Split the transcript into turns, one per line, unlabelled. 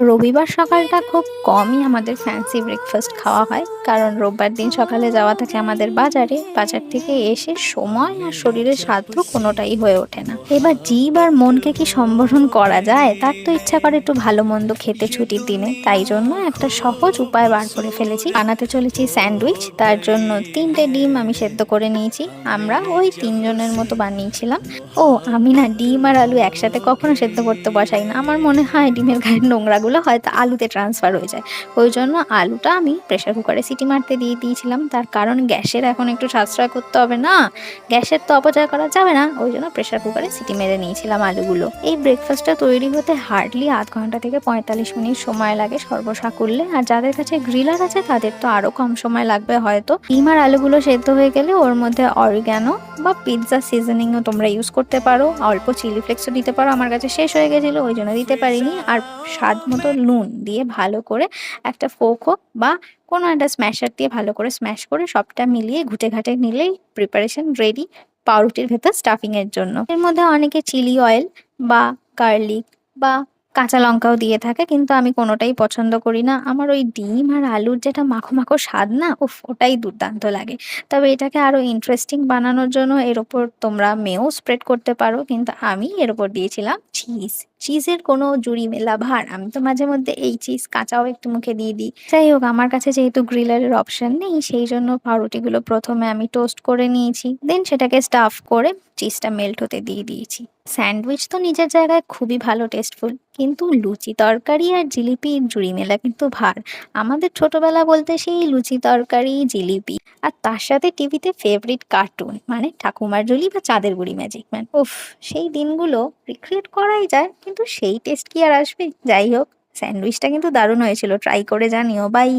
রবিবার সকালটা খুব কমই আমাদের ফ্যান্সি ব্রেকফাস্ট খাওয়া হয়, কারণ রোববার দিন সকালে যাওয়া থাকে আমাদের বাজারে। বাজার থেকে এসে সময় আর শরীরের সাধ্য কোনোটাই হয়ে ওঠে না। এবার জিভ আর মনকে কি সম্বরণ করা যায়, তার তো ইচ্ছা করে একটু ভালো মন্দ খেতে ছুটির দিনে। তাই জন্য একটা সহজ উপায় বার করে ফেলেছি, বানাতে চলেছি স্যান্ডউইচ। তার জন্য 3টে ডিম আমি সেদ্ধ করে নিয়েছি। আমরা ওই 3 জনের মতো বানিয়েছিলাম। ও, আমি না ডিম আর আলু একসাথে কখনো সেদ্ধ করতে বসাই না। আমার মনে হয় ডিমের গায়ের নোংরাগুলো হয়তো আলুতে ট্রান্সফার হয়ে যায়। ওই জন্য আলুটা আমি প্রেসার কুকারে সিটি মারতে দিয়ে দিয়েছিলাম। তার কারণ গ্যাসের এখন একটু সাশ্রয় করতে হবে না, গ্যাসের তো অপচয় করা যাবে না। ওই জন্য প্রেসার কুকারে সিটি মেরে নিয়েছিলাম আলুগুলো। এই ব্রেকফাস্টটা তৈরি হতে হার্ডলি আধ ঘন্টা থেকে 45 মিনিট সময় লাগে সর্বসাকুল্যে। আর যাদের কাছে গ্রিলার আছে তাদের তো আরো কম সময় লাগবে হয়তো। ডিম আর আলুগুলো সেদ্ধ হয়ে গেলে ওর মধ্যে অরিগ্যানো বা পিৎজা সিজনিংও তোমরা ইউজ করতে পারো, অল্প চিলি ফ্লেক্সও দিতে পারো। আমার কাছে শেষ হয়ে গেছিলো, ওই জন্য দিতে পারিনি। আর স্বাদ মতো নুন দিয়ে ভালো করে একটা ফোর্ক হোক বা কোনো একটা স্ম্যাশার দিয়ে ভালো করে স্ম্যাশ করে সবটা মিলিয়ে ঘুটে ঘাটে নিলেই প্রিপারেশন রেডি পাউরুটির ভেতর স্টাফিং এর জন্য। এর মধ্যে অনেকে চিলি অয়েল বা গার্লিক বা কাঁচা লঙ্কাও দিয়ে থাকে, কিন্তু আমি কোনোটাই পছন্দ করি না। আমার ওই ডিম আর আলুর যেটা মাখো মাখো স্বাদ না, উফ, ওটাই দুর্দান্ত লাগে। তবে এটাকে আরো ইন্টারেস্টিং বানানোর জন্য এর ওপর তোমরা মেও স্প্রেড করতে পারো, কিন্তু আমি এর ওপর দিয়েছিলাম চিজ। চিজের কোনো জুড়ি মেলা ভার, আমি তো মাঝে মধ্যে এই চিজ কাঁচাও একটু মুখে দিয়ে দিই। যাই হোক, আমার কাছে যেহেতু গ্রিলারের অপশন নেই, সেই জন্য পাউরুটিগুলো প্রথমে আমি টোস্ট করে নিয়েছি, দেন সেটাকে স্টাফ করে চিজটা মেল্ট হতে দিয়ে দিয়েছি। স্যান্ডউইচ তো নিজের জায়গায় খুবই ভালো টেস্টফুল, কিন্তু লুচি তরকারি আর জিলিপির জুড়ি মেলা কিন্তু ভার। আমাদের ছোটবেলা বলতে সেই লুচি তরকারি জিলিপি, আর তার সাথে টিভিতে ফেভারিট কার্টুন মানে ঠাকুমার ঝুলি বা চাঁদের বুড়ি ম্যাজিক ম্যান। উফ, সেই দিনগুলো রিক্রিয়েট করাই যায়, কিন্তু সেই টেস্ট কি আর আসবে? যাই হোক, স্যান্ডউইচটা কিন্তু দারুণ হয়েছিল, ট্রাই করে জানিও। বাই।